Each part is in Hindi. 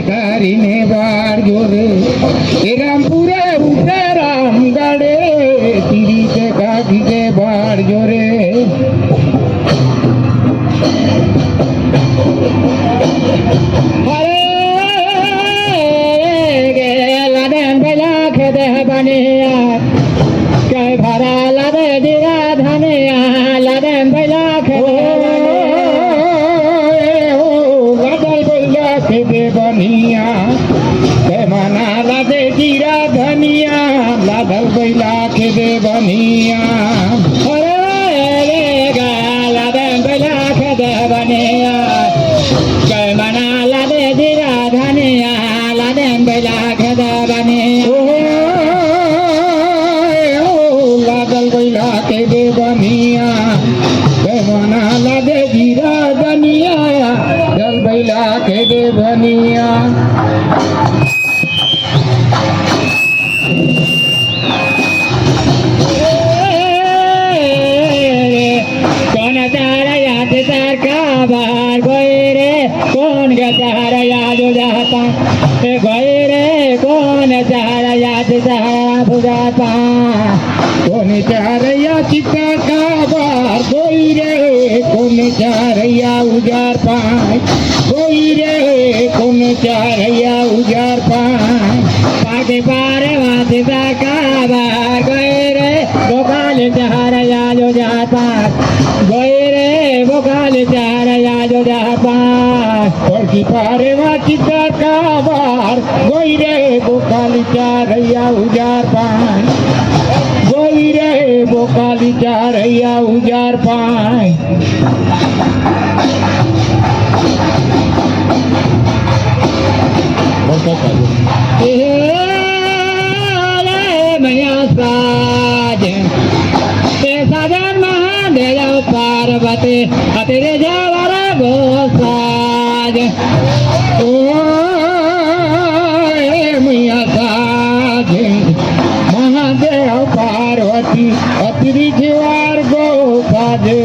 કરીને વાળજો રે એ રામપુરે ઉઠે રામગઢે તીરી કે કાઢી કે વાળજો રે बनिया के भरा लदे दिया धनिया लदन भैया खेदे लदल भैया खेदे बनिया के मना लदे जीरा धनिया लदल भैया खेदे बनिया लदन भैया खेदे बनिया के मना लदे जीरा धनिया लदन भैया खेदे बनिया के दे बनिया बना लगे जीरा बनिया जल बैला के दे बनिया कौन तारा याद तार का बार गए रे कौन तारा याद जाता गए रे कौन तारा याद तारा बुझाता कौन चारैया चित्ता का बार कोई रे कौन चारैया उजार पाए कोई रे कौन चारैया उजार पाए पाके पारे वादिता का बार गए रे बोकाल चारैया जो जाता गए रे बोकाल चारैया जो जाता और की पारे वादिता का बार गई रे बोकाल चारैया उजार पाए कोई रे बोकाली चारैया उजार पाए मैया साजन महादेव पार्वती तेरे जावर गोसाज मैया साज महादेव पार्वती अतिरी जीवार गो साजे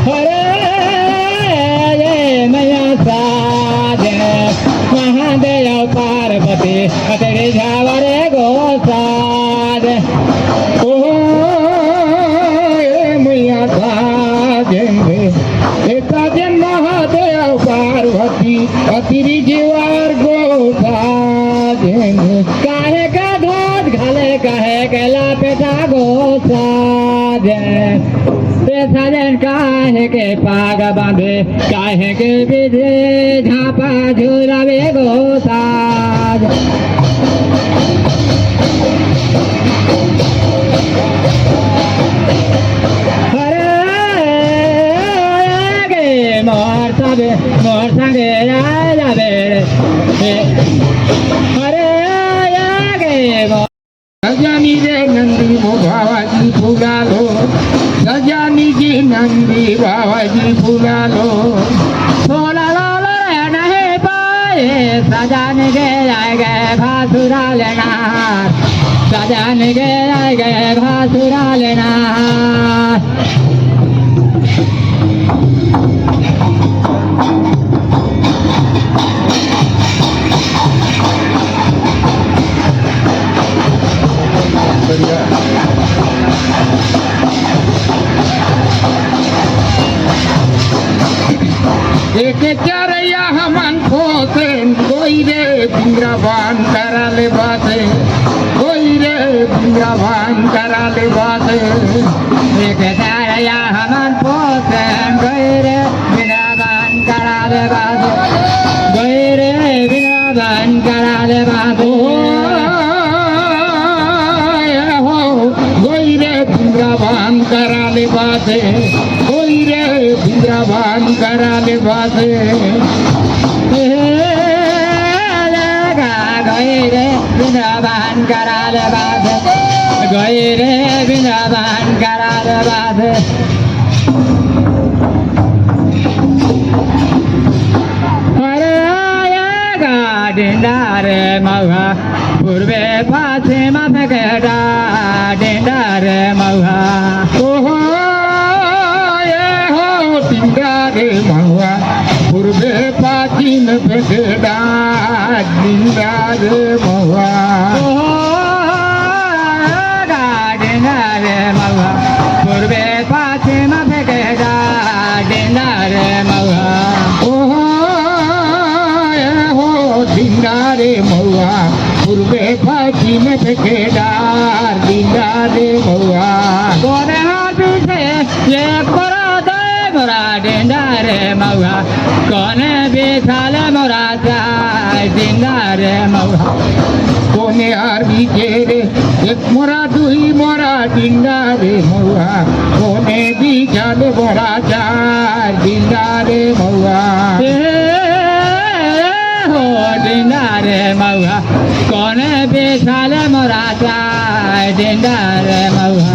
हरे मैया साजे महादेव पार्वती अतिरी झावर गो साज ओ मैया साजे साजन महादेव पार्वती अतिरी जीवार गो साजे काहे का दूध घाले कहे केला पेटा गोसाज साजन काहे के पाग बांधे काहे के विधे झापा झुलावे गोसाज मोर संगे जावे हरे सजानी रे नंदी वो बाबाजी फूला लो सजानी जी नंदी बाबाजी फूला लो सोला लो नहीं पाए सजान के आए गए भासुरा लेना सजान के आए गए भासुरा लेना एक चारैया हमन खोसे कोई रे बिंद्रावान करा ले बाते कोई रे बिंद्रावान करा ले बाते एक चारैया हमन खोसे कोई रे बिंद्रावान करा ले बाते कोई रे बिंद्रावान करा ले बाते कोई रे बिंद्रावान करा ले बाते कोई रे बिंद्रावान करा ले बाते गए रे बिंद्रावान करा ले बाते गए रे बिंद्रावान करा ले बाते अरे आएगा डिंडार मौहा पूर्वे पश्चिम फेंकेगा डिंडार मौहा ओहो ये हो डिंडार मौहा पूर्वे पश्चिम पाची में फेंकेड़ा डिंडा रे महुआ डिंडा रे महुआ पूर्वे पश्चिम फेंकेगा डिंडा रे महुआ डिंडा रे महुआ पूर्वे पाची में फेंकेड़ा डिंडा रे महुआ गोरे हाथ पीछे ये कोरा दे मोरा डिंडा रे महुआ कोने बिछाले मोरा जाय डिंडा रे महुआ कोने आर बीचे रे एक मोरा दुही मोरा डिंडा रे महुआ कोने बीचाले मोरा जाय डिंडा रे महुआ डिंडा रे महुआ कोने बिछाले मोरा जाय डिंडा रे महुआ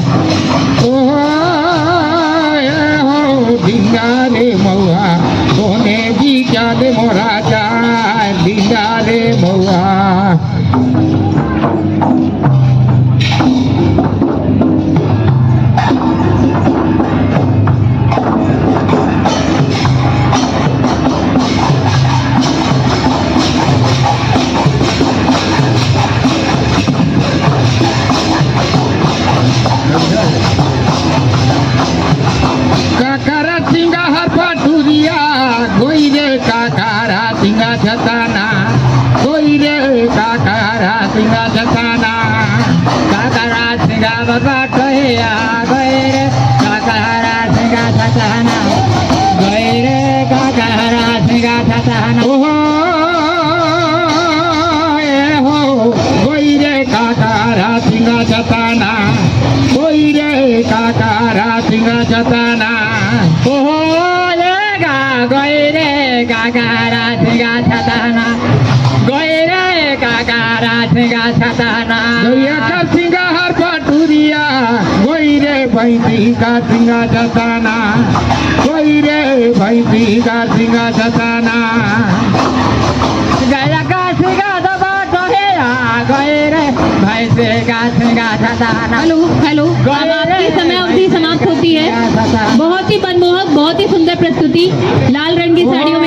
डिंडा रे महुआ कोने बीचाले मोरा जाय डिंडा रे महुआ काकारा सिंगा हरपाटुरिया गोई रे काकारा सिंगा छताना गोई रे काकारा सिंगा छताना काकारा सिंगा बाबा कहिया गए रे काकारा सिंगा छताना गए रे काकारा सिंगा छताना गोई रे काकारा सिंगा छताना गोई रे काकारा सिंगा छताना गए रे काकारा सिंगा छताना गए रे काकारा सिंगा छताना गैया का सिंगा हरपाटुरिया गोई रे भैंसी का सिंगा छताना गोई रे भैंसी का सिंगा छताना गया का सिंगा दबा कहिया गए रे भैंसे का सिंगा छताना हेलो हेलो अब आपकी समय अवधि समाप्त होती है। बहुत ही मनमोहक, बहुत ही सुंदर प्रस्तुति, लाल रंग की साड़ियों